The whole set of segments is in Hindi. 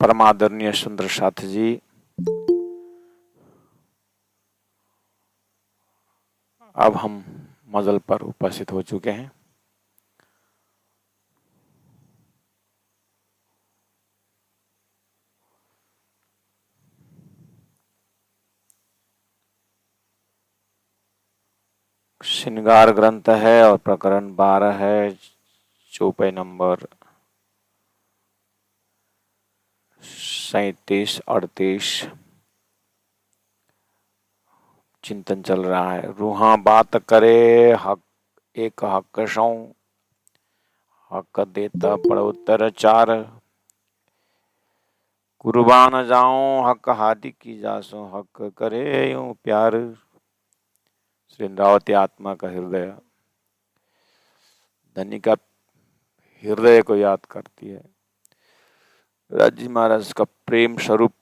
परमादरणीय सुंदर साथ जी, अब हम मजल पर उपस्थित हो चुके हैं। श्रृंगार ग्रंथ है और प्रकरण 12 है, चौपाई नंबर 37-38 चिंतन चल रहा है। रूहा बात करे हक एक हक सौ, हक देता पड़ोत्तर चार, कुर्बान जाऊं हक हादि की जासो, हक करे यूं प्यार। श्री इंद्रावती आत्मा का हृदय धनी का हृदय को याद करती है, राजी महाराज का प्रेम स्वरूप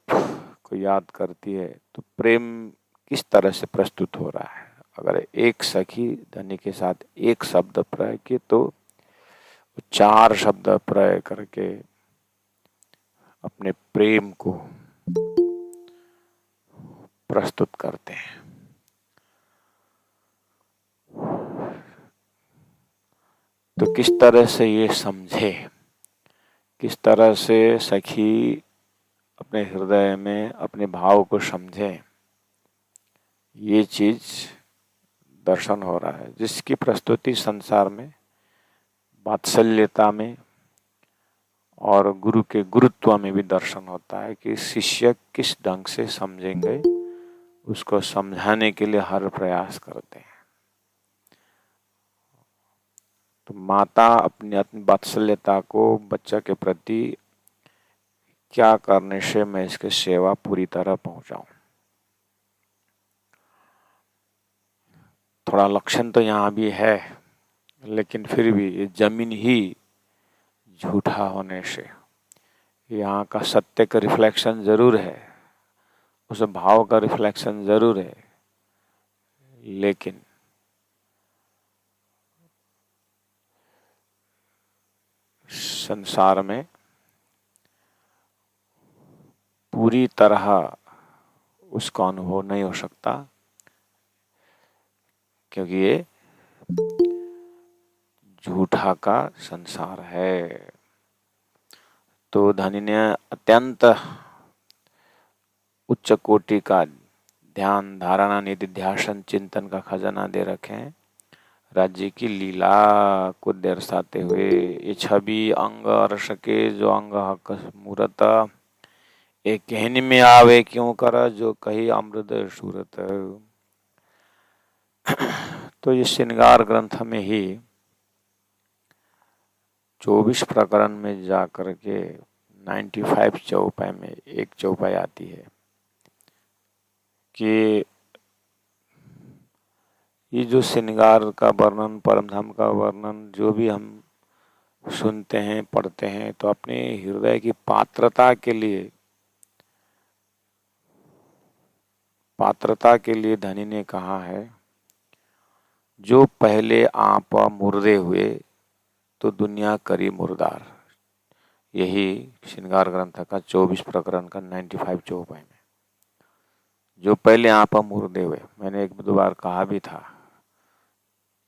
को याद करती है। तो प्रेम किस तरह से प्रस्तुत हो रहा है? अगर एक सखी धनी के साथ एक शब्द प्रयोग किए तो 4 शब्द प्रयोग करके अपने प्रेम को प्रस्तुत करते हैं। तो किस तरह से ये समझे, किस तरह से सखी अपने हृदय में अपने भाव को समझे, ये चीज दर्शन हो रहा है, जिसकी प्रस्तुति संसार में वात्सल्यता में और गुरु के गुरुत्व में भी दर्शन होता है कि शिष्य किस ढंग से समझेंगे, उसको समझाने के लिए हर प्रयास करते हैं। तो माता अपनी वात्सल्यता को बच्चा के प्रति क्या करने से मैं इसकी सेवा पूरी तरह पहुंचाऊं। थोड़ा लक्षण तो यहाँ भी है, लेकिन फिर भी ये जमीन ही झूठा होने से यहाँ का सत्य का रिफ्लेक्शन जरूर है, उस भाव का रिफ्लेक्शन जरूर है, लेकिन संसार में पूरी तरह उसका अनुभव नहीं हो सकता, क्योंकि ये झूठा का संसार है। तो धनी ने अत्यंत उच्च कोटि का ध्यान, धारणा, निधि, ध्यान, चिंतन का खजाना दे रखे हैं। राज्य की लीला को दर्शाते हुए ये छवि अंग अर्श के जो अंग हक मूरत, एक कहनी में आवे क्यों कर जो कही अमृत सूरत। तो ये श्रृंगार ग्रंथ में ही 24 प्रकरण में जाकर के 95 चौपाई में एक चौपाई आती है कि ये जो श्रृंगार का वर्णन, परमधाम का वर्णन जो भी हम सुनते हैं, पढ़ते हैं, तो अपने हृदय की पात्रता के लिए धनी ने कहा है, जो पहले आप मुर्दे हुए तो दुनिया करी मुर्दार। यही श्रृंगार ग्रंथ का 24 प्रकरण का 95 चौपाई में, जो पहले आप मुर्दे हुए। मैंने एक दो बार कहा भी था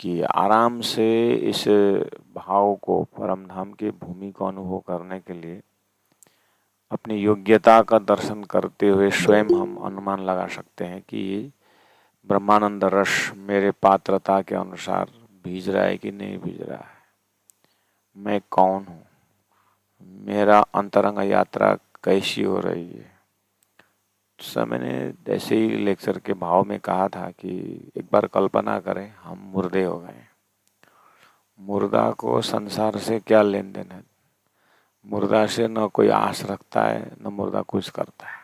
कि आराम से इस भाव को, परमधाम की भूमि को अनुभव करने के लिए अपनी योग्यता का दर्शन करते हुए स्वयं हम अनुमान लगा सकते हैं कि ये ब्रह्मानंद रस मेरे पात्रता के अनुसार भीज रहा है कि नहीं भीज रहा है, मैं कौन हूँ, मेरा अंतरंग यात्रा कैसी हो रही है। तो मैंने ऐसे ही लेक्चर के भाव में कहा था कि एक बार कल्पना करें हम मुर्दे हो गए। मुर्दा को संसार से क्या लेन देन है? मुर्दा से न कोई आस रखता है, न मुर्दा कुछ करता है।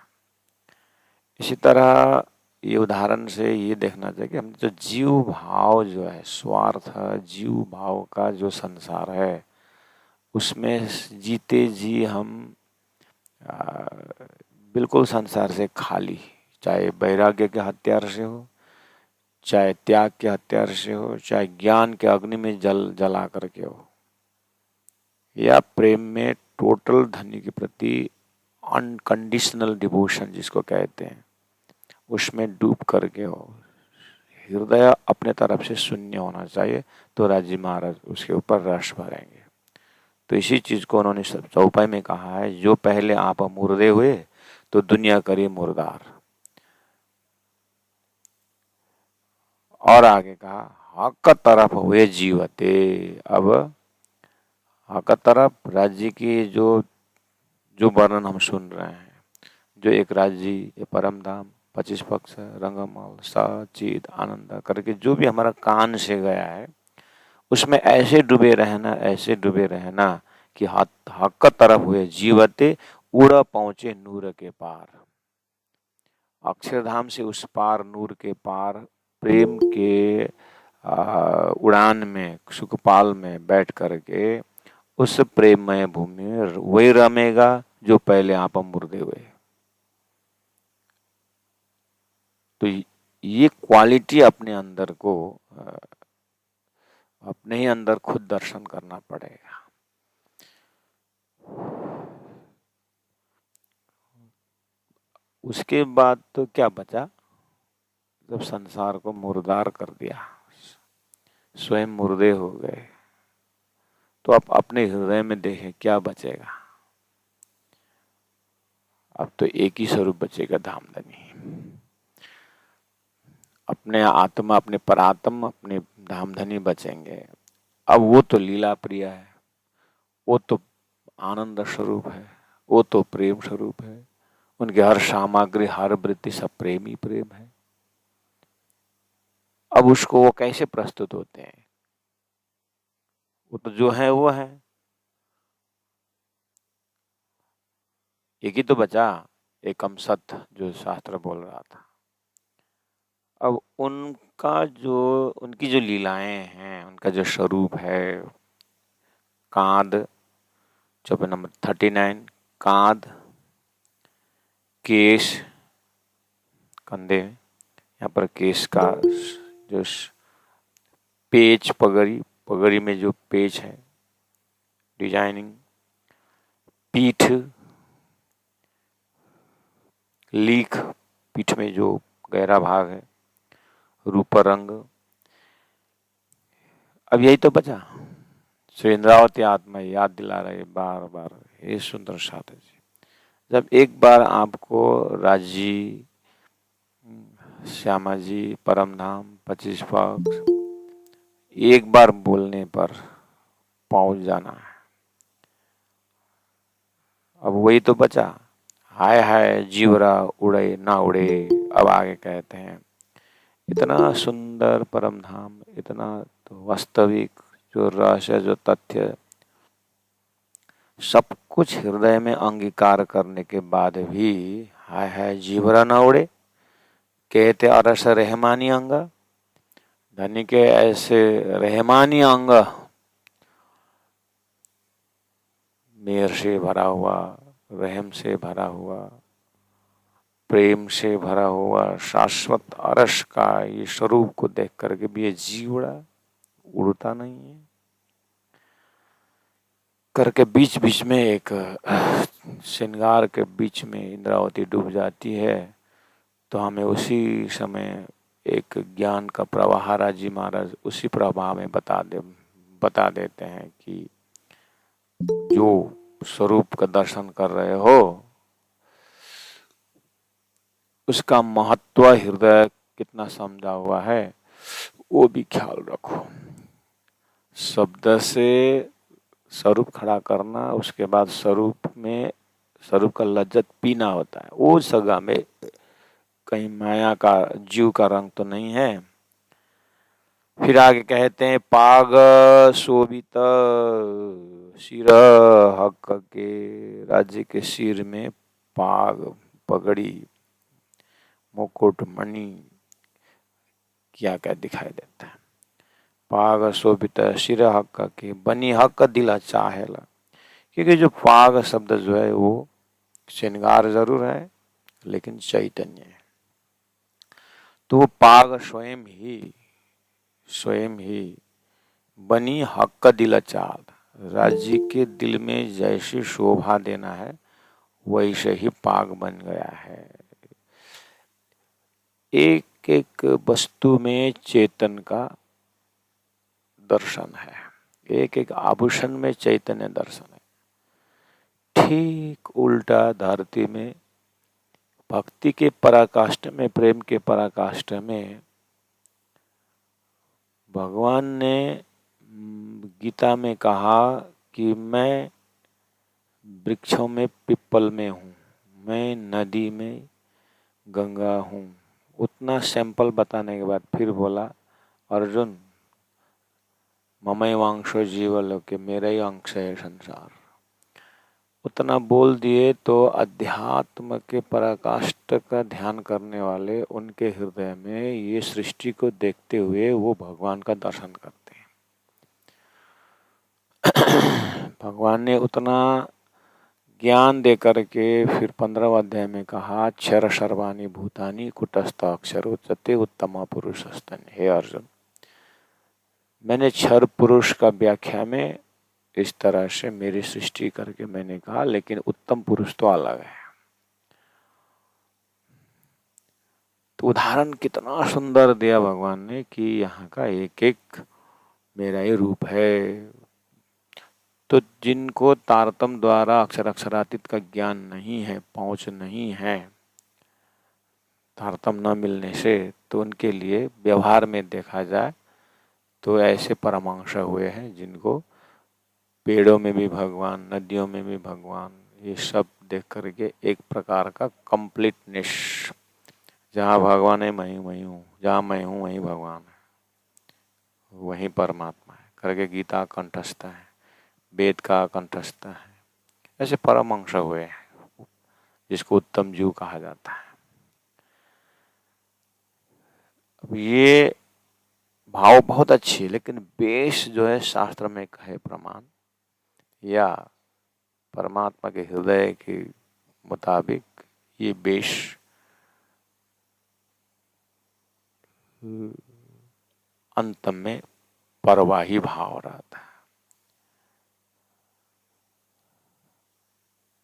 इसी तरह ये उदाहरण से ये देखना चाहिए कि हम जो जीव भाव जो है, स्वार्थ जीव भाव का जो संसार है, उसमें जीते जी हम बिल्कुल संसार से खाली, चाहे वैराग्य के हथियार से हो, चाहे त्याग के हथियार से हो, चाहे ज्ञान के अग्नि में जला करके हो, या प्रेम में टोटल धनी के प्रति अनकंडीशनल डिवोशन जिसको कहते हैं, उसमें डूब करके हो, हृदय अपने तरफ से शून्य होना चाहिए, तो राजी महाराज उसके ऊपर रस भरेंगे। तो इसी चीज को उन्होंने चौपाई में कहा है, जो पहले आप मुर्दे हुए तो दुनिया करी मुर्दार। और आगे कहा, हक तरफ हुए जीवते। अब हक तरफ राज्य की जो जो वर्णन हम सुन रहे हैं, जो एक राज्य, ये परम धाम, 25 पक्ष, रंगमल, सचिद, आनंद करके जो भी हमारा कान से गया है, उसमें ऐसे डूबे रहना, ऐसे डूबे रहना कि हक तरफ हुए जीवते, उड़ पहुंचे नूर के पार। अक्षरधाम से उस पार, नूर के पार, प्रेम के उड़ान में, सुखपाल में बैठ करके उस प्रेममय भूमि में वही रमेगा जो पहले आप मुर्दे हुए। तो ये क्वालिटी अपने अंदर को, अपने ही अंदर खुद दर्शन करना पड़ेगा। उसके बाद तो क्या बचा, जब संसार को मुर्दार कर दिया, स्वयं मुर्दे हो गए, तो आप अपने हृदय में देखें क्या बचेगा। अब तो एक ही स्वरूप बचेगा, धामधनी। अपने आत्मा, अपने परात्म, अपने धामधनी बचेंगे। अब वो तो लीला प्रिय है, वो तो आनंद स्वरूप है, वो तो प्रेम स्वरूप है, उनके हर सामग्री, हर वृत्ति सब प्रेम ही प्रेम है। अब उसको वो कैसे प्रस्तुत होते हैं, वो तो जो है वो है। एक ही तो बचा, एकम सत्य, जो शास्त्र बोल रहा था। अब उनका जो, उनकी जो लीलाएं हैं, उनका जो स्वरूप है, कांद, चौपाई नंबर 39, कांद, केश, कंधे, यहाँ पर केश का जो पेच, पगड़ी, पगड़ी में जो पेच है, डिजाइनिंग, पीठ, लीख, पीठ में जो गहरा भाग है, रूप रंग। अब यही तो बचा। श्री इंद्रावती आत्मा याद दिला रहे बार बार, हे सुंदर साधक जी, जब एक बार आपको राजी, श्यामा जी, परम धाम, 25 पक्ष, एक बार बोलने पर पहुंच जाना है। अब वही तो बचा, हाय हाय जीवरा उड़े ना उड़े। अब आगे कहते हैं, इतना सुंदर परम धाम, इतना तो वास्तविक जो रहस्य, जो तथ्य, सब कुछ हृदय में अंगीकार करने के बाद भी हाय हाय जीवरा ना उड़े, कहते अरस रहमानी अंग। धनी के ऐसे रहमानी अंग, मेहर से भरा हुआ, रहम से भरा हुआ, प्रेम से भरा हुआ शाश्वत अरस का ये स्वरूप को देख करके भी ये जीवड़ा उड़ता नहीं है करके बीच बीच में एक श्रृंगार के बीच में इंद्रावती डूब जाती है। तो हमें उसी समय एक ज्ञान का प्रवाह राजी महाराज उसी प्रवाह में बता देते हैं कि जो स्वरूप का दर्शन कर रहे हो उसका महत्व हृदय कितना समझा हुआ है वो भी ख्याल रखो। शब्द से स्वरूप खड़ा करना, उसके बाद स्वरूप में स्वरूप का लज्जत पीना होता है। वो सगा में कहीं माया का जीव का रंग तो नहीं है। फिर आगे कहते हैं, पाग शोभित सिर हक के, राज्य के सिर में पाग, पगड़ी, मुकुट, मणि क्या क्या दिखाई देता है। पाग शोभित सिर हक के, बनी हक दिला चाहेला। क्योंकि जो पाग शब्द जो है वो श्रृंगार जरूर है लेकिन चैतन्य है। तो वो पाग स्वयं ही बनी हक दिला चाल, राज्य के दिल में जैसी शोभा देना है वैसे ही पाग बन गया है। एक एक वस्तु में चेतन का दर्शन है, एक एक आभूषण में चैतन्य दर्शन है। ठीक उल्टा धरती में भक्ति के पराकाष्ठ में, प्रेम के पराकाष्ठ में भगवान ने गीता में कहा कि मैं वृक्षों में पिप्पल में हूँ, मैं नदी में गंगा हूँ। उतना सैंपल बताने के बाद फिर बोला, अर्जुन ममैवांशो जीवलोके, मेरा ही अंश है संसार। उतना बोल दिए तो अध्यात्म के पराकाष्ठ का ध्यान करने वाले उनके हृदय में ये सृष्टि को देखते हुए वो भगवान का दर्शन करते हैं। भगवान ने उतना ज्ञान दे करके फिर 15वें अध्याय में कहा, क्षर सर्वाणि भूतानि कुटस्थ अक्षर उच्यते उत्तम पुरुषस्तन्य। हे अर्जुन, मैंने क्षर पुरुष का व्याख्या में इस तरह से मेरी सृष्टि करके मैंने कहा, लेकिन उत्तम पुरुष तो अलग है। तो उदाहरण कितना सुंदर दिया भगवान ने कि यहाँ का एक एक मेरा ही रूप है। तो जिनको तारतम द्वारा अक्षर अक्षरातीत का ज्ञान नहीं है, पहुंच नहीं है तारतम न मिलने से, तो उनके लिए व्यवहार में देखा जाए तो ऐसे परमांश हुए हैं जिनको पेड़ों में भी भगवान, नदियों में भी भगवान, ये सब देख करके एक प्रकार का कंप्लीटनेस, जहाँ भगवान है मैं हूँ, जहाँ मैं हूँ वहीं भगवान है, वहीं परमात्मा है करके गीता कंठस्थ है, वेद का कंठस्थ है। ऐसे परमहंस हुए हैं जिसको उत्तम जीव कहा जाता है। अब ये भाव बहुत अच्छी है, लेकिन बेस जो है शास्त्र में कहे प्रमाण या परमात्मा के हृदय के मुताबिक, ये बेस अंत में परवाही भाव रहता है,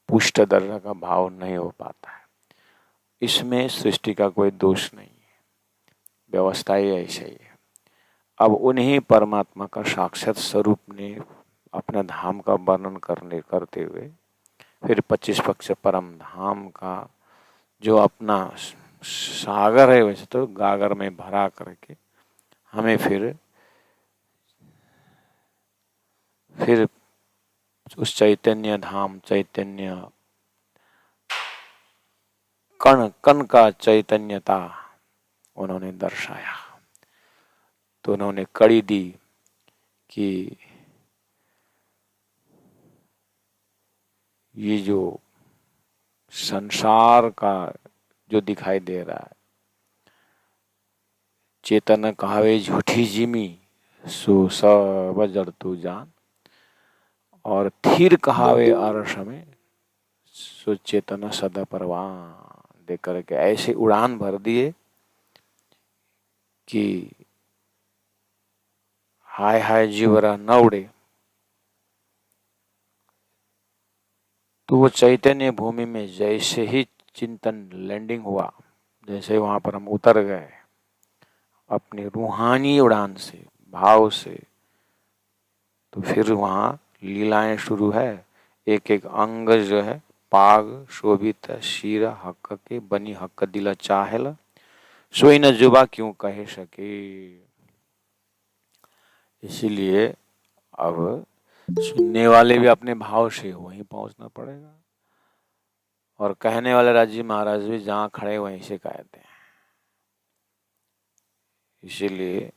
पुष्ट दर्जा का भाव नहीं हो पाता है। इसमें सृष्टि का कोई दोष नहीं है, व्यवस्था ही ऐसा ही है। अब उन्हीं परमात्मा का साक्षात स्वरूप ने अपना धाम का वर्णन करते हुए फिर 25 पक्ष परम धाम का जो अपना सागर है, वैसे तो गागर में भरा करके हमें फिर उस चैतन्य धाम, चैतन्य कण कण का चैतन्यता उन्होंने दर्शाया। तो उन्होंने कड़ी दी कि ये जो संसार का जो दिखाई दे रहा है, चेतन कहावे झूठी जिमी सो सब जड़ तू जान, और थीर कहावे आरस में सो चेतन सदा परवान, दे करके ऐसे उड़ान भर दिए कि हाय हाय जीवरा न उड़े। तो वो चैतन्य भूमि में जैसे ही चिंतन लैंडिंग हुआ, जैसे वहां पर हम उतर गए अपनी रूहानी उड़ान से, भाव से, तो फिर वहां लीलाएं शुरू है। एक एक अंग जो है पाग शोभित शीरा हक के बनी हक दिला चाहेला, सोई न जुबा क्यों कहे सके। इसीलिए अब सुनने वाले भी अपने भाव से वहीं पहुंचना पड़ेगा, और कहने वाले राजी महाराज भी जहां खड़े वहीं से कहते हैं। इसीलिए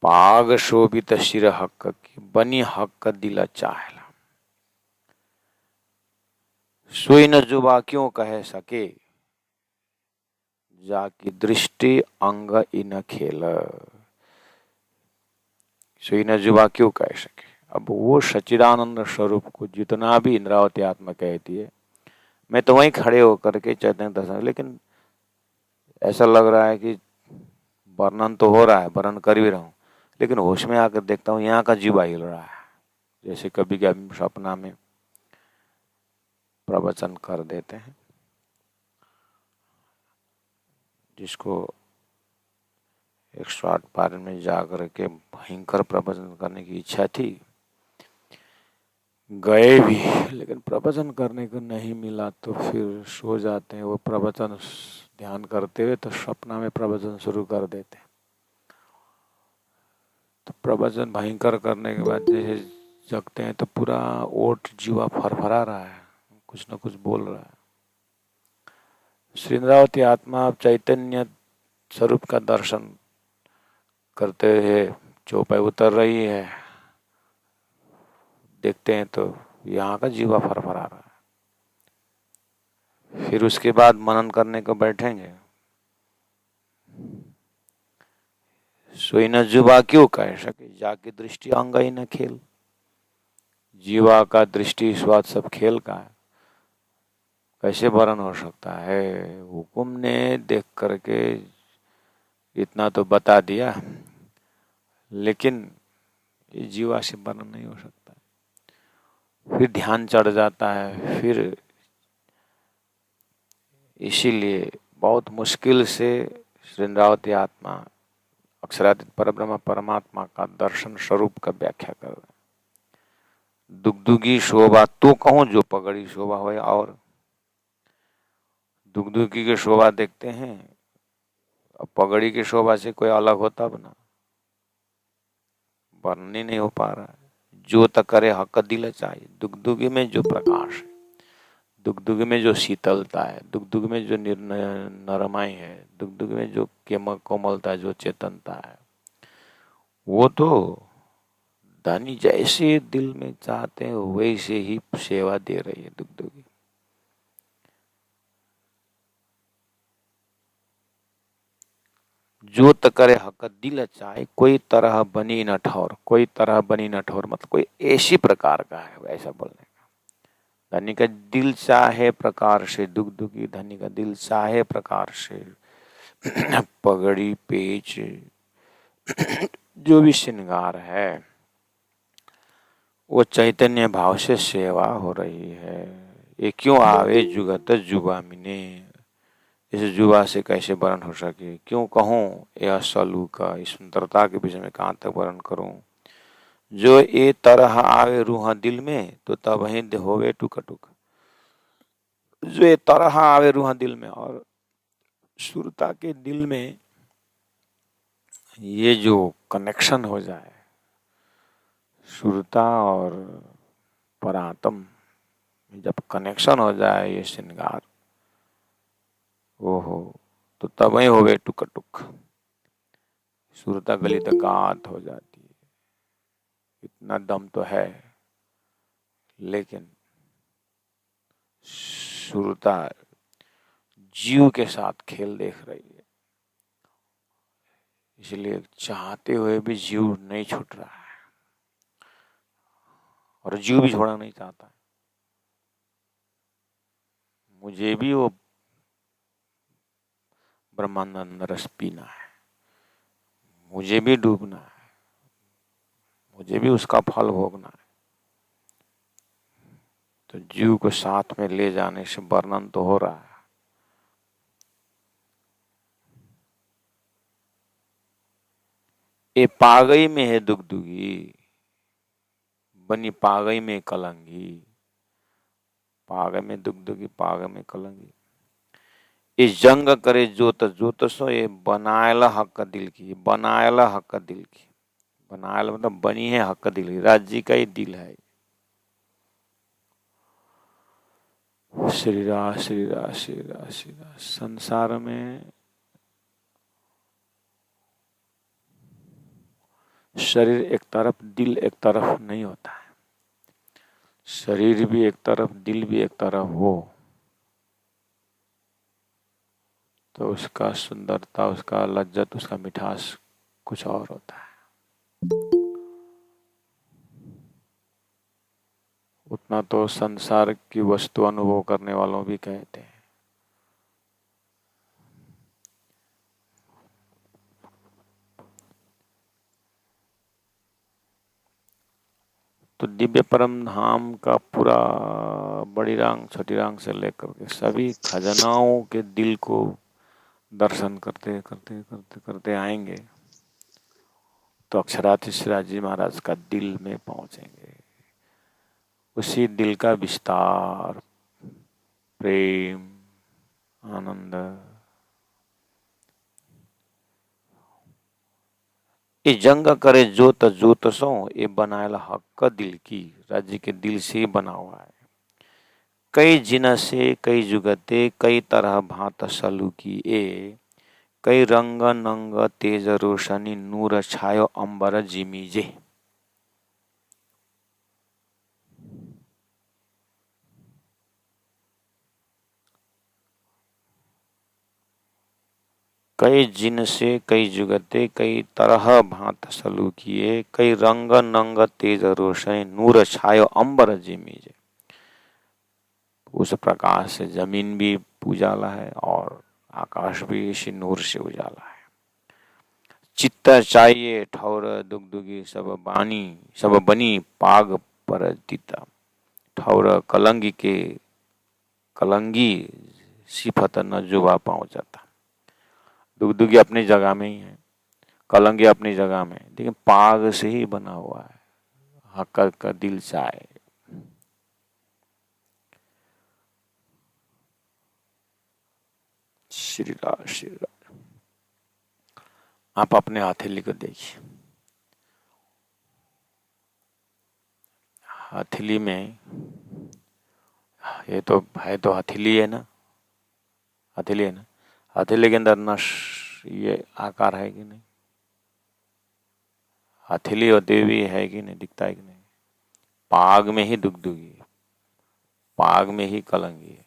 पाग शोभित शिर हक की बनी हक दिला चाहेला, सोई न जुबा क्यों कह सके, जाकी दृष्टि अंग इन खेल, सोई न जुबा क्यों कह सके। अब वो सच्चिदानंद स्वरूप को जितना भी इंद्रावती आत्मा कहती है, मैं तो वहीं खड़े होकर के चैतन्य दर्शन, लेकिन ऐसा लग रहा है कि वर्णन तो हो रहा है, वर्णन कर भी रहा हूँ, लेकिन होश में आकर देखता हूँ यहाँ का जीवा हिल रहा है, जैसे कभी कभी सपना में प्रवचन कर देते हैं, जिसको 108 पार में जाकर के भयंकर प्रवचन करने की इच्छा थी, गए भी, लेकिन प्रवचन करने को नहीं मिला तो फिर सो जाते हैं। वो प्रवचन ध्यान करते हुए तो सपना में प्रवचन शुरू कर देते हैं। तो प्रवचन भयंकर करने के बाद जैसे जगते हैं तो पूरा ओठ जीवा फरफरा रहा है, कुछ न कुछ बोल रहा है। श्री इंद्रावती आत्मा चैतन्य स्वरूप का दर्शन करते हुए चौपाई उतर रही है, देखते हैं तो यहाँ का जीवा फरफरा रहा है। फिर उसके बाद मनन करने को बैठेंगे, सोई न जुबा क्यों कह सके, जाके दृष्टि अंग ही न खेल। जीवा का दृष्टि स्वाद सब खेल का है, कैसे वर्णन हो सकता है। हुकुम ने देख करके इतना तो बता दिया, लेकिन ये जीवा से वर्णन नहीं हो सकता। फिर ध्यान चढ़ जाता है, फिर इसीलिए बहुत मुश्किल से श्री इंद्रावती आत्मा अक्षरातीत परब्रह्म परमात्मा का दर्शन स्वरूप का व्याख्या कर रहे हैं। दुगदुगी शोभा तो कहूं जो पगड़ी शोभा हो, और दुगदुगी की शोभा देखते हैं, अब पगड़ी की शोभा से कोई अलग होता बना, वर्णन ही नहीं हो पा रहा है। जो तक करे हक दिल चाहिए, दुगदुगी में जो प्रकाश है, दुगदुगी में जो शीतलता है, दुगदुगी में जो नरमाई है, दुगदुगी में जो कोमलता, जो चेतनता है, वो तो धनी जैसे दिल में चाहते हैं वैसे ही सेवा दे रही है दुगदुगी। जो त करे हक दिल चाहे, कोई तरह बनी न ठौर, कोई तरह बनी न ठौर मतलब कोई ऐसी प्रकार का है, ऐसा बोलने का। धनी का दिल चाहे प्रकार से दुगदुगी, धनी का दिल चाहे प्रकार से पगड़ी पेच जो भी श्रृंगार है वो चैतन्य भाव से सेवा हो रही है। ये क्यों आवे जुगत जुबा मिने, इस जुबा से कैसे वर्णन हो सके, क्यों कहूँ यह सलू का, इस सुंदरता के विषय में कहाँ तक वर्णन करूं। जो ये तरह आवे रूह दिल में तो तब ही होवे टुक टुक, जो ये तरह आवे रूह दिल में, और सुरता के दिल में ये जो कनेक्शन हो जाए, सुरता और परात्म जब कनेक्शन हो जाए, ये श्रृंगार, ओहो, तो तब ही होवे टुक टुक, सुरता गली तकात हो जाती है। इतना दम तो है, लेकिन सुरता जीव के साथ खेल देख रही है, इसलिए चाहते हुए भी जीव नहीं छूट रहा है, और जीव भी छोड़ना नहीं चाहता है। मुझे भी वो ब्रह्मानंद रस पीना है, मुझे भी डूबना है, मुझे भी उसका फल भोगना है। तो जीव को साथ में ले जाने से वर्णन तो हो रहा है। ये पागई में है दुगदुगी, बनी पागई में कलंगी, पाग में दुगदुगी, पाग में कलंगी। इस जंग करे जोत जोत सो, ये बनायला हक दिल की, बनायला हक दिल की, बनायला मतलब बनी है हक दिल की, राज्य का ही दिल है। श्री राम श्री राम श्री राम श्री राम। संसार में शरीर एक तरफ दिल एक तरफ नहीं होता है, शरीर भी एक तरफ दिल भी एक तरफ हो तो उसका सुंदरता, उसका लज्जत, उसका मिठास कुछ और होता है। उतना तो संसार की वस्तु अनुभव करने वालों भी कहते हैं। तो तो दिव्य परम धाम का पूरा बड़ी रांग छोटी रांग से लेकर के सभी खजनाओं के दिल को दर्शन करते करते करते करते आएंगे तो अक्षराधीश्वराज जी महाराज का दिल में पहुंचेंगे। उसी दिल का विस्तार, प्रेम, आनंद, ये जंग करे जोत जोत सो, ये बनाएला हक दिल की, राज्य के दिल से ही बना हुआ है। कई जिन से कई जुगते कई तरह भांत सलू की ए, कई रंग नंग तेज रोशनी नूर छायो अंबर जिमीजे। कई जिन से कई जुगते कई तरह भांत सलू किए, कई रंग नंग तेज रोशनी नूर छायो अंबर जिमीजे। उस प्रकाश से जमीन भी उजाला है और आकाश भी इसी नूर से उजाला है। चित्त चाहिए ठौर दुगदुगी सब बनी पाग पर तीता, ठौर कलंगी सिफत न जुबा पहुंचाता। दुगदुगी अपनी जगह में ही है, कलंगी अपनी जगह में, लेकिन पाग से ही बना हुआ है। हक का दिल चाहे। श्री राम श्री राम। आप अपने हथेली को देखिए, हथेली में ये तो है, तो हथेली है ना, हथेली है ना, हथेली के अंदर नश ये आकार है कि नहीं, हथेली होते हुए है कि नहीं, दिखता है कि नहीं। पाग में ही दुगदुगी, पाग में ही कलंगी है।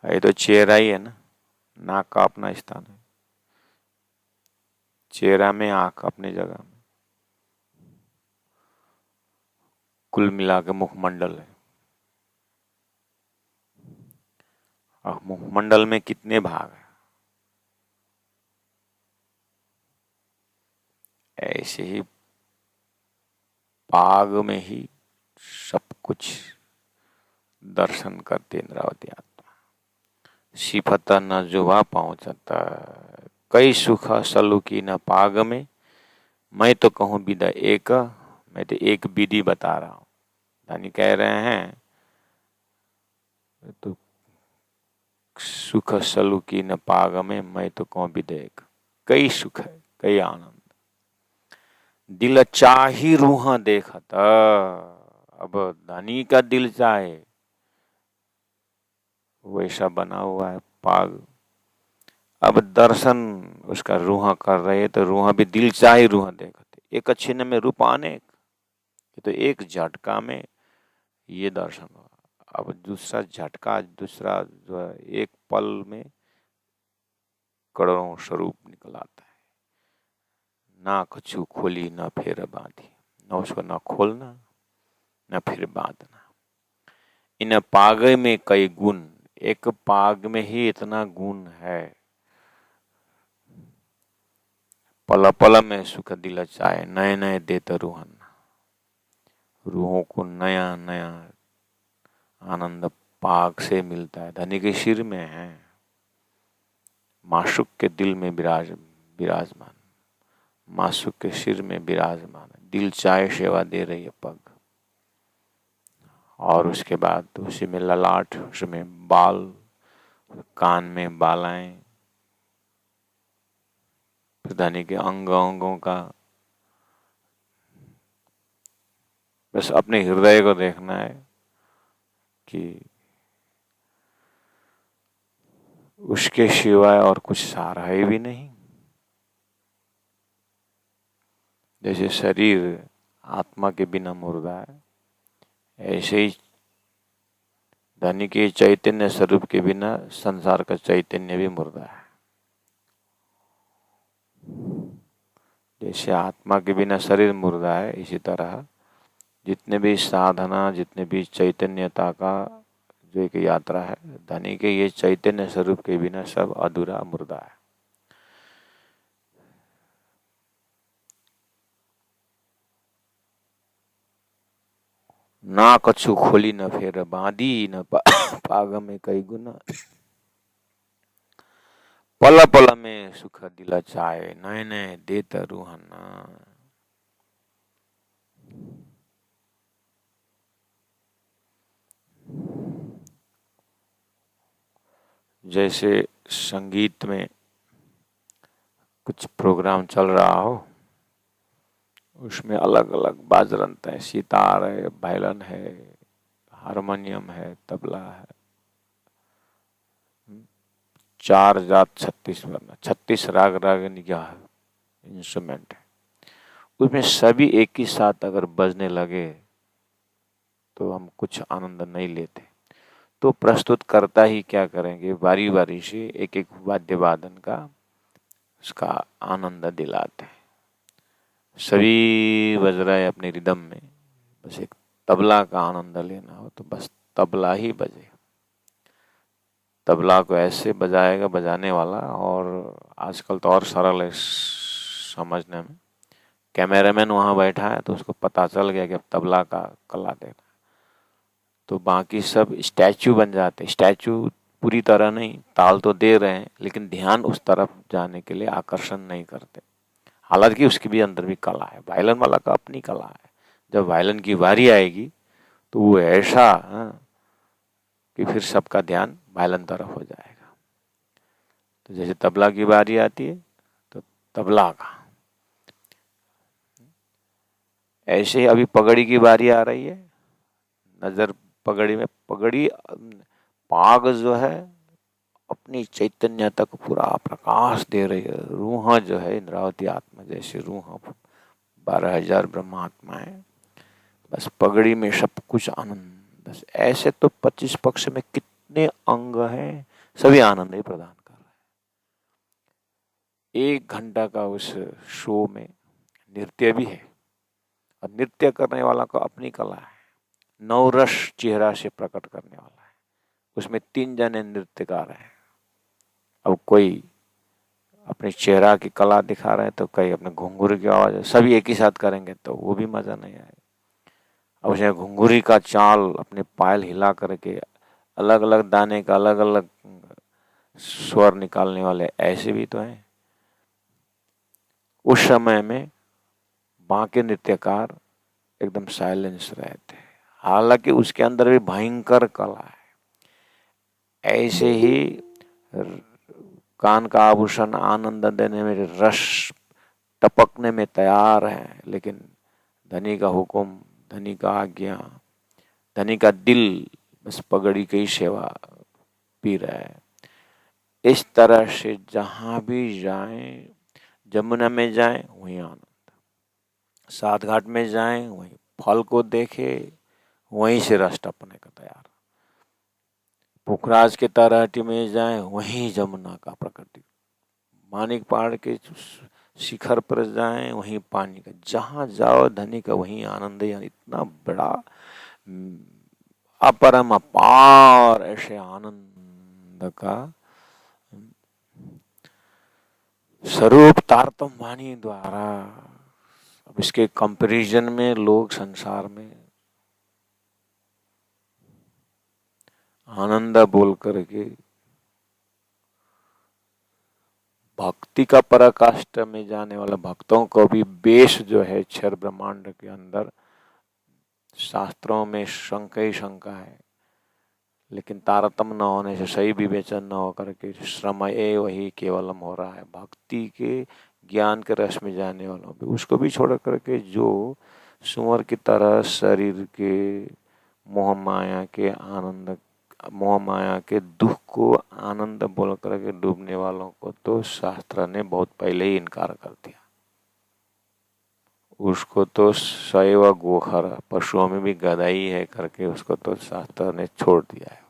ये तो चेहरा ही है ना, नाक का अपना स्थान है, चेहरा में आंख अपनी जगह में, कुल मिला के मुखमंडल है। और मुखमंडल में कितने भाग हैं? ऐसे ही पाग में ही सब कुछ दर्शन करते इंद्रावती आत्मा। सिफत न जुबा पहुंचता, कई सुख सलूकी न पाग में, मैं तो कहूं विदा एक, मैं तो एक विधि बता रहा हूं। यानी कह रहे हैं तो सुख सलूकी न पाग में, मैं तो कहूं विदा एक। कई सुख है, कई आनंद, दिल चाही रूह देखत। अब धनी का दिल चाहे वैसा बना हुआ है पाग। अब दर्शन उसका रूह कर रहे तो रूह भी दिल चाहे रूह देखते। एक छिन्न में रूप अनेक, तो एक झटका में ये दर्शन हुआ। अब दूसरा झटका, दूसरा जो है एक पल में करोड़ों स्वरूप निकल आता है। ना कछु खोली न फिर बांधी, न उसको न खोलना न फिर बांधना। इन पाग में कई गुण, एक पाग में ही इतना गुण है। पल पल में सुख दिल चाहे, नए नए देत रूहन। रूहों को नया नया आनंद पाग से मिलता है। धनी के सिर में है, माशुक के दिल में विराजमान, माशुक के सिर में विराजमान है। दिल चाहे सेवा दे रही है पग, और उसके बाद उसी में ललाट, उसमें बाल, कान में बालाएं, धनी के अंगों का। बस अपने हृदय को देखना है कि उसके सिवाय और कुछ सहारा है भी नहीं। जैसे शरीर आत्मा के बिना मुर्दा है, ऐसे ही धनी के चैतन्य स्वरूप के बिना संसार का चैतन्य भी मुर्दा है। जैसे आत्मा के बिना शरीर मुर्दा है, इसी तरह जितने भी साधना, जितने भी चैतन्यता का जो एक यात्रा है। धनी के ये चैतन्य स्वरूप के बिना सब अधूरा मुर्दा है। ना कछु खोली न फेर बांधी न पाग में कई गुना, पल पल में सुख दिला चाहे नए नए देत रूहाना। जैसे संगीत में कुछ प्रोग्राम चल रहा हो, उसमें अलग अलग बाजरंत है, सितार है, वायलिन है, हारमोनियम है, तबला है, 4 जात 36 वर्ण, 36 राग रागिनी का इंस्ट्रूमेंट है। उसमें सभी एक ही साथ अगर बजने लगे तो हम कुछ आनंद नहीं लेते। तो प्रस्तुत करता ही क्या करेंगे, बारी बारी से एक एक वाद्य वादन का उसका आनंद दिलाते हैं। सभी बज रहा है अपने रिदम में, बस एक तबला का आनंद लेना हो तो बस तबला ही बजे। तबला को ऐसे बजाएगा बजाने वाला, और आजकल तो और सरल है समझने में। कैमरामैन वहाँ बैठा है तो उसको पता चल गया कि अब तबला का कला देना, तो बाकी सब स्टैचू बन जाते। स्टैचू पूरी तरह नहीं, ताल तो दे रहे हैं लेकिन ध्यान उस तरफ जाने के लिए आकर्षण नहीं करते। हालांकि उसके भी अंदर भी कला है, वायलिन वाला का अपनी कला है। जब वायलिन की बारी आएगी तो वो ऐसा कि फिर सबका ध्यान वायलिन तरफ हो जाएगा। तो जैसे तबला की बारी आती है तो तबला का, ऐसे ही अभी पगड़ी की बारी आ रही है। नजर पगड़ी में, पगड़ी पाग जो है अपनी चैतन्य तक पूरा प्रकाश दे रही है। रूह जो है इंद्रावती आत्मा जैसे रूह 12,000 ब्रह्मात्माएं, बस पगड़ी में सब कुछ आनंद। ऐसे तो 25 पक्ष में कितने अंग हैं, सभी आनंद ही प्रदान कर रहे हैं। 1 घंटा का उस शो में नृत्य भी है, और नृत्य करने वाला को अपनी कला है। नवरस चेहरा से प्रकट करने वाला है। उसमें 3 जने नृत्यकार हैं। अब कोई अपने चेहरा की कला दिखा रहे हैं तो कई अपने घुंघरू की आवाज, सभी एक ही साथ करेंगे तो वो भी मजा नहीं आएगा। अब उसमें घुंघरी का चाल, अपने पायल हिला करके अलग अलग दाने का अलग अलग स्वर निकालने वाले ऐसे भी तो हैं। उस समय में बाकी नृत्यकार एकदम साइलेंस रहते हैं, हालांकि उसके अंदर भी भयंकर कला है। ऐसे ही कान का आभूषण आनंद देने में, रस टपकने में तैयार है, लेकिन धनी का हुक्म, धनी का आज्ञा, धनी का दिल बस पगड़ी की सेवा पी रहा है। इस तरह से जहां भी जाएं, जमुना में जाएं वहीं आनंद, सात घाट में जाएं वहीं फल को देखे, वहीं से रस टपने का तैयार। पुखराज के तराटी में जाएं वहीं जमुना का प्रकृति, मानिक पहाड़ के शिखर पर जाएं वहीं पानी का, जहां जाओ धनी का वहीं आनंद। इतना बड़ा अपरम अपार ऐसे आनंद का स्वरूप तारतम वाणी द्वारा। अब इसके कंपैरिजन में लोग संसार में आनंद बोल करके भक्ति का पराकाष्ठा में जाने वाला भक्तों को भी बेश जो है क्षर ब्रह्मांड के अंदर शास्त्रों में शंका ही शंका है, लेकिन तारतम्य न होने से, सही विवेचन न होकर के श्रम वही केवलम हो रहा है। भक्ति के ज्ञान के रस में जाने वालों भी उसको भी छोड़ करके जो सुअर की तरह शरीर के मोह माया के आनंद, मोह माया के दुख को आनंद बोल करके डूबने वालों को तो शास्त्र ने बहुत पहले ही इनकार कर दिया। उसको तो शैव गोखर, पशुओं में भी गदाई है करके उसको तो शास्त्र ने छोड़ दिया है।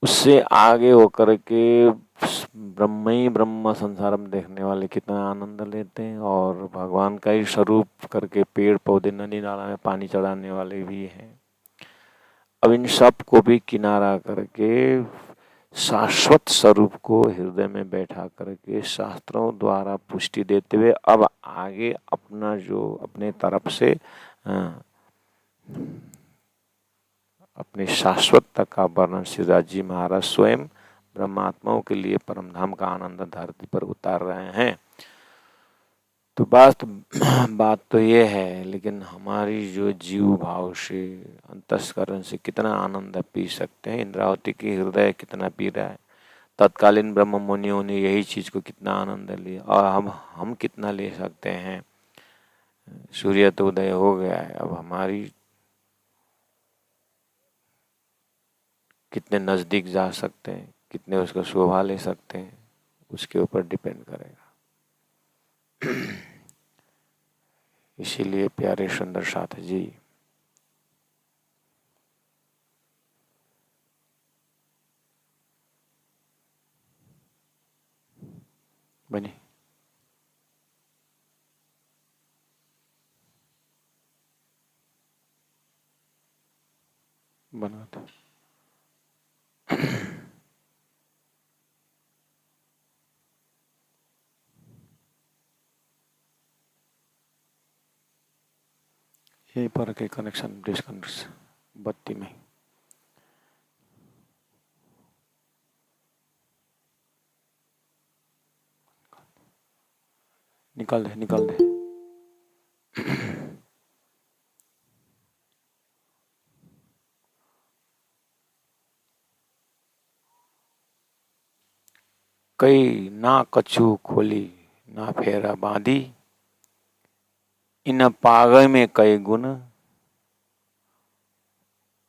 उससे आगे होकर के ब्रह्म ही ब्रह्म संसार में देखने वाले कितना आनंद लेते हैं, और भगवान का ही स्वरूप करके पेड़ पौधे नदी नाला में पानी चढ़ाने वाले भी हैं। अब इन सब को भी किनारा करके शाश्वत स्वरूप को हृदय में बैठा करके शास्त्रों द्वारा पुष्टि देते हुए अब आगे अपना जो अपने तरफ से अपनी शाश्वतता का वर्णन श्रीराज जी महाराज स्वयं ब्रह्मात्माओं के लिए परमधाम का आनंद धरती पर उतार रहे हैं। तो बात तो ये है, लेकिन हमारी जो जीव भाव से अंतस्करण से कितना आनंद पी सकते हैं, इंद्रावती की हृदय कितना पी रहा है, तत्कालीन ब्रह्म मुनियों ने यही चीज को कितना आनंद लिया, और हम कितना ले सकते हैं। सूर्य तो उदय हो गया है, अब हमारी कितने नजदीक जा सकते हैं, कितने उसका शोभा ले सकते हैं, उसके ऊपर डिपेंड करेगा। इसीलिए प्यारे सुंदर साथ जी, बनी बनाते यही पर के कनेक्शन डिस्कनेक्शन बत्ती में निकाल दे। कई ना कछु खोली ना फेरा बांधी, इन पाग में कई गुण,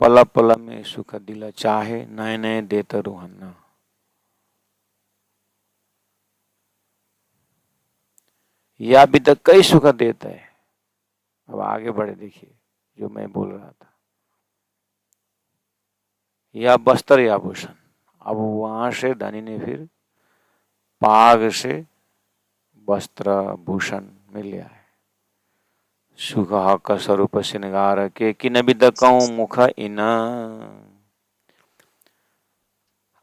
पल पल में सुख दिल चाहे, नए नए देत रूहन्ना। या भी तक कई सुख देता है। अब आगे बढ़े, देखिए जो मैं बोल रहा था, या बस्तर या भूषण। अब वहां से धनी ने फिर पाग से वस्त्र भूषण में लिया है। सुख का स्वरूप श्रृंगार के किन बिदकऊं मुख इन।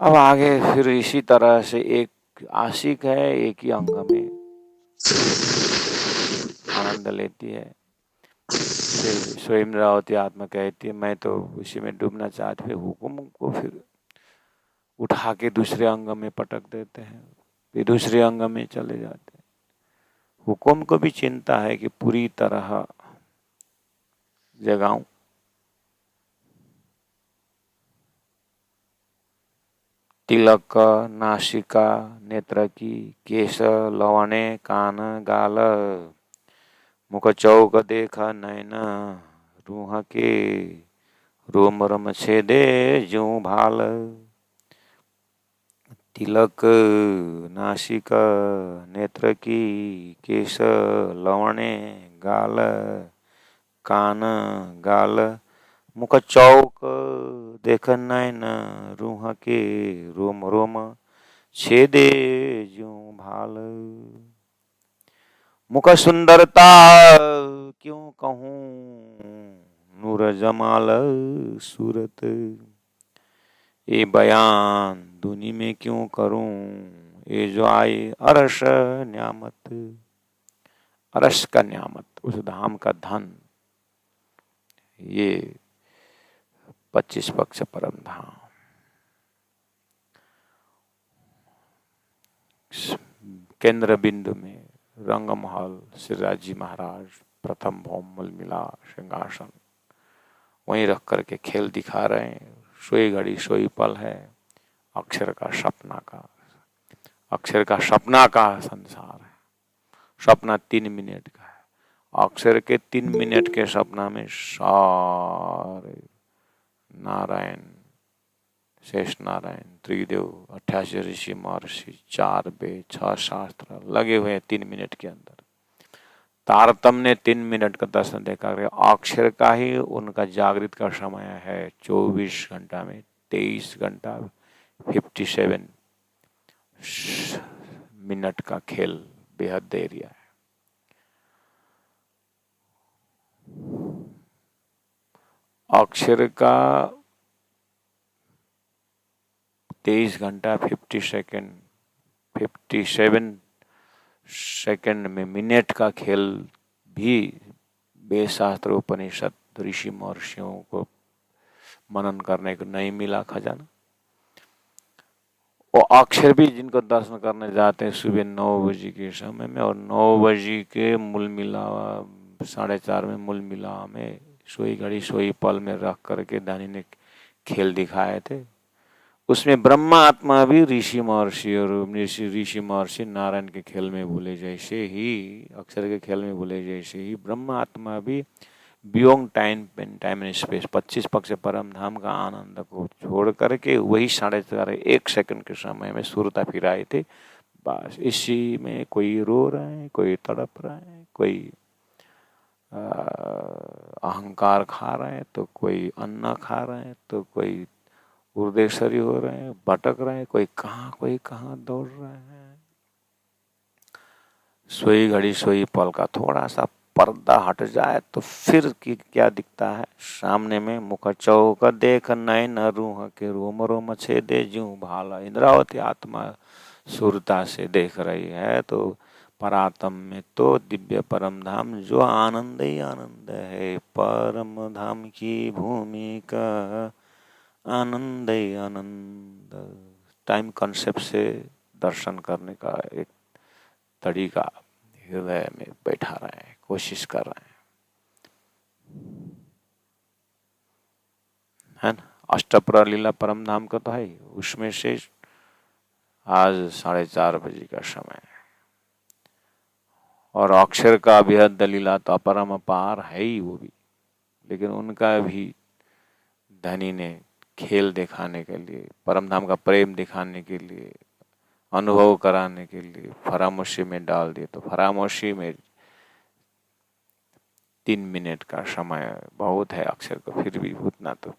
अब आगे फिर इसी तरह से एक आशिक है, एक ही अंग में आनंद लेती है। फिर स्वयं रावती आत्मा कहती है मैं तो उसी में डूबना चाहती हूँ। हुक्म को फिर उठा के दूसरे अंग में पटक देते हैं, फिर दूसरे अंग में चले जाते हैं। हुक्म को भी चिंता है कि पूरी तरह जगाऊं। तिलक नासिका नेत्र की, केश लवणे कान गाल, मुख चौक देखा नैन, रूह के रोम रम छेदे जो भाल। तिलक नासिका नेत्र की, केश लवणे गाल, कान गाल, मुख चौक देख नैन, रूह के रोम रोम छेदे जो भाल। मुख सुंदरता क्यों कहूँ, नूर जमाल सूरत, ये बयान दुनी में क्यों करूं, ये जो आए अरस न्यामत। अरस का न्यामत, उस धाम का धन, ये 25 पक्ष परम धाम। केंद्र बिंदु में रंगमहल, श्रीराज जी महाराज प्रथम भौमल मिला सिंहासन, वहीं रख करके खेल दिखा रहे हैं। सोई घड़ी सोई पल है, अक्षर का सपना का संसार है। सपना 3 मिनट का है, अक्षर के 3 मिनट के सपना में सारे नारायण, शेष नारायण, त्रिदेव, 88 ऋषि महर्षि, 4 वेद, 6 शास्त्र लगे हुए हैं 3 मिनट के अंदर। तारतम्य ने 3 मिनट का दर्शन देखा। अक्षर का ही उनका जागृत का समय है 24 घंटा में 23 घंटा 57 मिनट का खेल बेहद देरिया है। अक्षर का 23 घंटा 57 सेकंड में मिनट का खेल भी वेदशास्त्र उपनिषद ऋषि महर्षियों को मनन करने को नहीं मिला खजाना। वो अक्षर भी जिनको दर्शन करने जाते हैं सुबह 9 बजे के समय में, और 9 बजे के मूल मिला 4:30 में मूल मिला में सोई घड़ी सोई पल में रख करके धनी ने खेल दिखाए थे। उसमें ब्रह्मा आत्मा भी ऋषि महर्षि और ऋषि महर्षि नारायण के खेल में भूले जैसे ही, अक्षर के खेल में भूले जैसे ही, ब्रह्मा आत्मा भी बियोंग टाइम एंड स्पेस 25 पक्ष से परम धाम का आनंद को छोड़ करके वही 4:30 सेकंड के समय में सुरता फिराए थे। बस इसी में कोई रो रहे हैं, कोई तड़प रहे हैं, कोई अहंकार खा रहे हैं, तो कोई अन्न खा रहे हैं, तो कोई उर्देश्वरी हो रहे हैं, भटक रहे हैं, कोई कहाँ दौड़ रहे हैं। सोई घड़ी सोई पल का थोड़ा सा पर्दा हट जाए तो फिर क्या दिखता है सामने में, मुख चौक देख नयन रूह के रोम रोम छेदे ज्यों भाला। इंद्रावती आत्मा सुरता से देख रही है तो परातम में तो दिव्य परम धाम जो आनंद ही आनंद है। परम धाम की भूमि का आनंद ही आनंद। टाइम कॉन्सेप्ट से दर्शन करने का एक तरीका हृदय में बैठा रहे हैं, कोशिश कर रहे है ना। अष्टप्रहर लीला परम धाम का तो है, उसमें से आज 4:30 बजे का समय है। और अक्षर का बेहद लीला तो अपरम अपार है ही वो भी, लेकिन उनका भी धनी ने खेल दिखाने के लिए, परम धाम का प्रेम दिखाने के लिए, अनुभव कराने के लिए फरामोशी में डाल दिए। तो फरामोशी में 3 मिनट का समय बहुत है अक्षर को, फिर भी उतना तो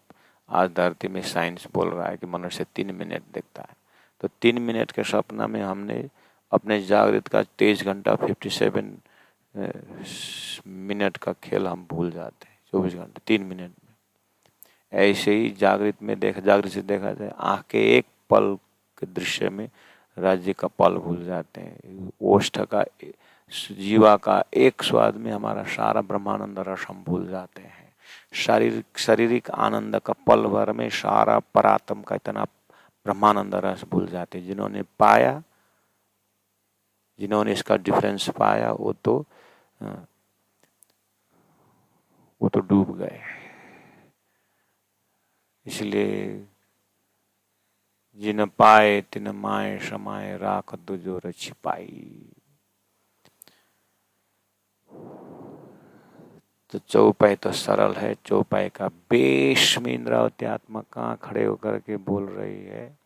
आज धरती में साइंस बोल रहा है कि मनुष्य 3 मिनट देखता है। तो 3 मिनट के सपना में हमने अपने जागृत का 23 घंटा 57 मिनट का खेल हम भूल जाते हैं। 24 घंटे 3 मिनट में ऐसे ही जागृत से देखा जाए, आँख के एक पल के दृश्य में राज्य का पल भूल जाते हैं। ओष्ठ का जीवा का एक स्वाद में हमारा सारा ब्रह्मानंद रस हम भूल जाते हैं। शारीरिक आनंद का पल भर में सारा परात्म का इतना ब्रह्मानंद रस भूल जाते हैं। जिन्होंने इसका डिफरेंस पाया वो तो डूब गए। इसलिए जिन पाए तिन माए समाए राख दुजो रछि पाई। तो चौपाई तो सरल है, चौपाई का बेश में इंद्रावती आत्मा कहाँ खड़े होकर के बोल रही है।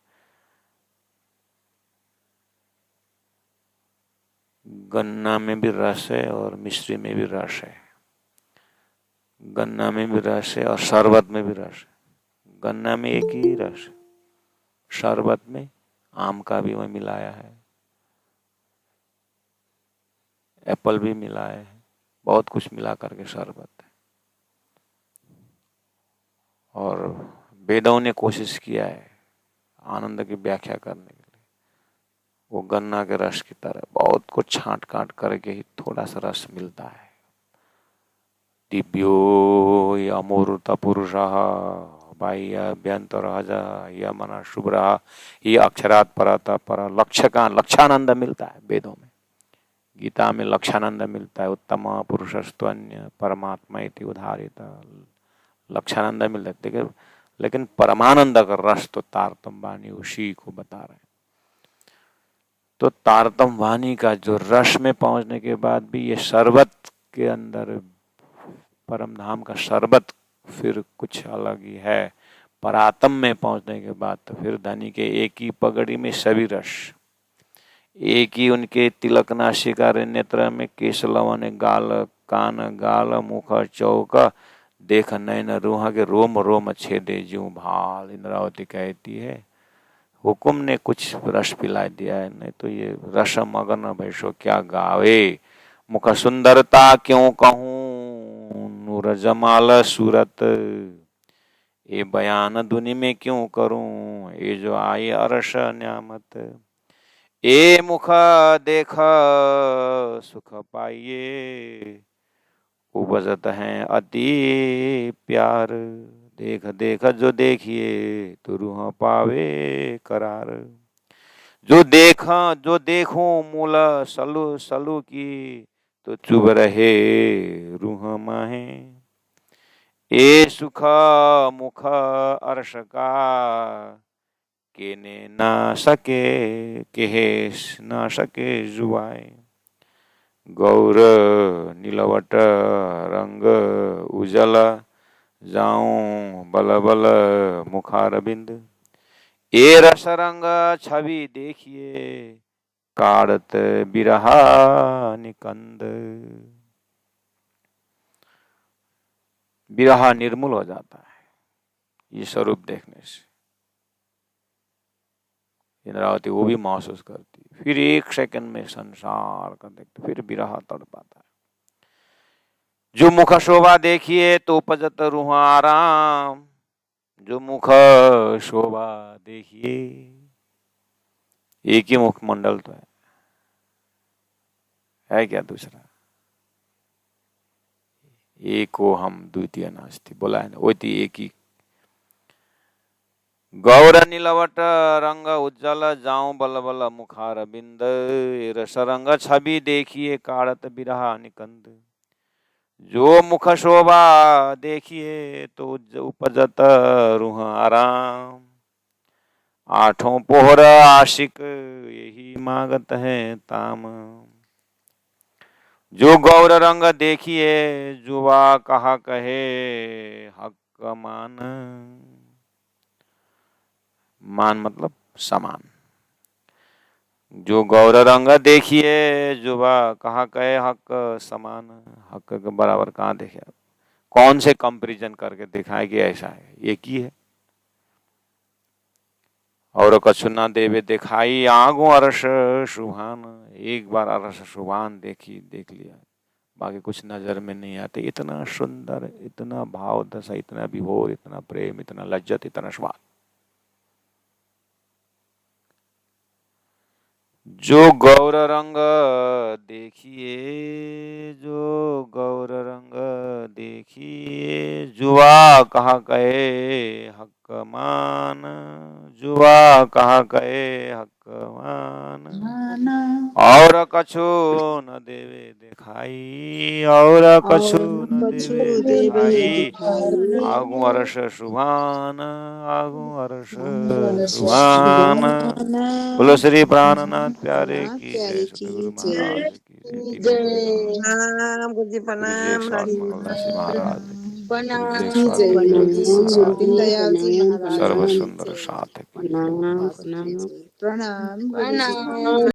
गन्ना में भी रस है और मिश्री में भी रस है। गन्ना में भी रस है और शरबत में भी रस है। गन्ना में एक ही रस है, शरबत में आम का भी वह मिलाया है, एप्पल भी मिलाया है, बहुत कुछ मिला करके शरबत है। और वेदों ने कोशिश किया है आनंद की व्याख्या करने के लिए, वो गन्ना के रस की तरह बहुत कुछ छांट काट करके ही थोड़ा सा रस मिलता है। दिव्यो अमूर्त पुरुष बाह्य अभ्यंतर यमन शुभ्र ये अक्षरात परत पर लक्षानंद मिलता है वेदों में। गीता में लक्षानंद मिलता है, उत्तम पुरुषस्त्वन्य परमात्मा इति उदाहरित लक्षानंद मिलता है। लेकिन परमानंद का रस तो तारतम वाणी उसी को बता रहे हैं। तो तारतम वाणी का जो रस में पहुंचने के बाद भी ये शरबत के अंदर परम धाम का शरबत फिर कुछ अलग ही है। परातम में पहुंचने के बाद तो फिर धनी के एक ही पगड़ी में सभी रस, एक ही उनके तिलक नासिका नेत्र में केशलवन गाल कान गाल मुख चौक देख नयन रूह के रोम रोम छेदे ज्यों भाल। इंद्रावती कहती है हुकुम ने कुछ रस पिला दिया है, नहीं तो ये रस मगन भैसो क्या गावे। मुख सुंदरता क्यों कहूँ नूर जमाल सूरत, ये बयान दुनि में क्यों करूं ये जो आई अरश न्यामत। ए मुख देख सुख पाइए, उपजत हैं अति प्यार। देख देख जो देखिए तो रूह पावे करार। जो देखूं मूल सलू सलू की, तो चुभ रहे रूह माहे। ए सुख मुख अर्श का, केने ना सके केहेश ना सके जुआए। गौर नीलवट रंग उजल, जाऊं बल बल मुखारबिंद। ए रस रंग छवि देखिए, काढ़त बिरहा निकंद। बिरहा निर्मूल हो जाता है ये स्वरूप देखने से। इंद्रावती वो भी महसूस करती, फिर एक सेकंड में संसार का देखते, फिर बिरहा तड़ पाता है। जो मुख शोभा देखिए तो उपजत रूह आराम। जो मुख शोभा देखिए, एक ही मुखमंडल तो है क्या दूसरा। एको हम द्वितीय नास्ति बोला है ना, वो थी एक ही। गौर नीलवट रंग उज्जवल, जाऊं बल बल मुखार बिंद। रस रंग छवि देखिए, काढ़त बिरहा निकंद। जो मुख शोभा देखिए तो उपजत रूह आराम। आठों पोहर आशिक यही मांगत है ताम। जो गौर रंग देखिए, जुआ कहा कहे हक मान। मान मतलब समान। जो गौर रंग देखिए, जुबा कहा कहे हक समान। हक के बराबर कहाँ देखे, कौन से कंपैरिजन करके दिखाए कि ऐसा है, एक ही है। और कछु ना देवे दिखाई, आगो अरस सुहान। एक बार अरस सुहान देख लिया, बाकी कुछ नजर में नहीं आते। इतना सुंदर, इतना भाव दशा, इतना विभोर, इतना प्रेम, इतना लज्जत, इतना स्वाद। जो गौर रंग देखिए, जो गौर रंग देखिए, जुआ कहा कहे हक मान। जुआ कहा कहे हक मान। और कछु न देवे दिखाई, और कछु न देवे दिखाई। आगू अरस सुभान, आगू अरस सुभान। बोलो श्री प्राणनाथ प्यारे की जय, सतगुरु महाराज की जय। प्रणाम गुरु जी, प्रणाम मंगलदास महाराज की प्रणाम गुरु दीनदयाल जी महाराज, सर्व सुंदर साथ की प्रणाम प्रणाम।